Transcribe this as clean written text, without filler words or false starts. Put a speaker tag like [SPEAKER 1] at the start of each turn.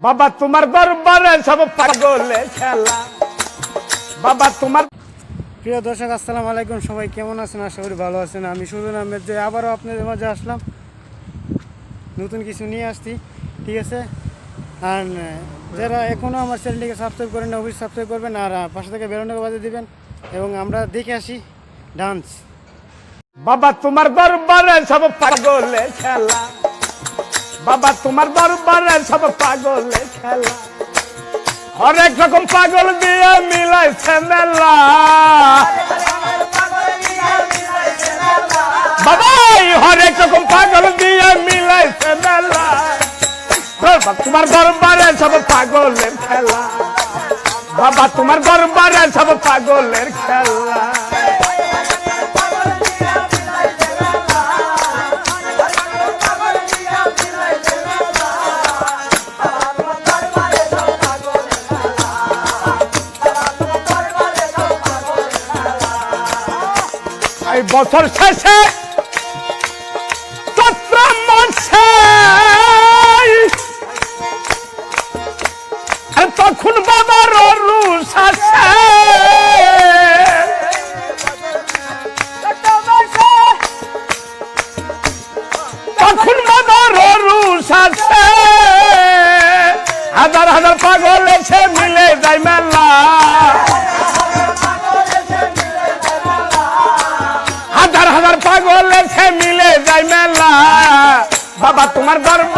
[SPEAKER 1] বাবা তোমার দরবারে সব পাগলে খেলা। বাবা তোমার
[SPEAKER 2] প্রিয় দর্শক, আসসালামু আলাইকুম। সবাই কেমন আছেন? আশা করি ভালো আছেন। আমি সুজন আহমেদ যে আবারও আপনাদের মাঝে আসলাম, নতুন কিছু নিয়ে আসছি, ঠিক আছে। আর যারা এখনও আমার চ্যানেলটিকে সাবস্ক্রাইব করেন না, অবশ্যই সাবস্ক্রাইব করবেন আর পাশে থেকে বেলনটাকে বাজিয়ে দিবেন এবং আমরা দেখে আসি ডান্স।
[SPEAKER 1] বাবা তোমার দরবারে সব পাগলে খেলা। বাবা তোমার দরবারে সব পাগলে খেলা। হরেক রকম পাগল দিয়ে মিলাইছে মেলা। বাবা হরেক রকম পাগল দিয়ে মিলাইছে মেলা। বাবা তোমার দরবারে সব পাগলের খেলা। বাবা তোমার দরবারে সব পাগলের খেলা। এই বছর শেষে চৈত্র মাসে তখন বাবার রুষ আসে। তখন বাবার রুষ আসে। হাজার হাজার পাগল এসে মিলে যায় মেলা। হাজার হাজার পাগল এসে মিলে যায় মেলা। বাবা তোমার দরবার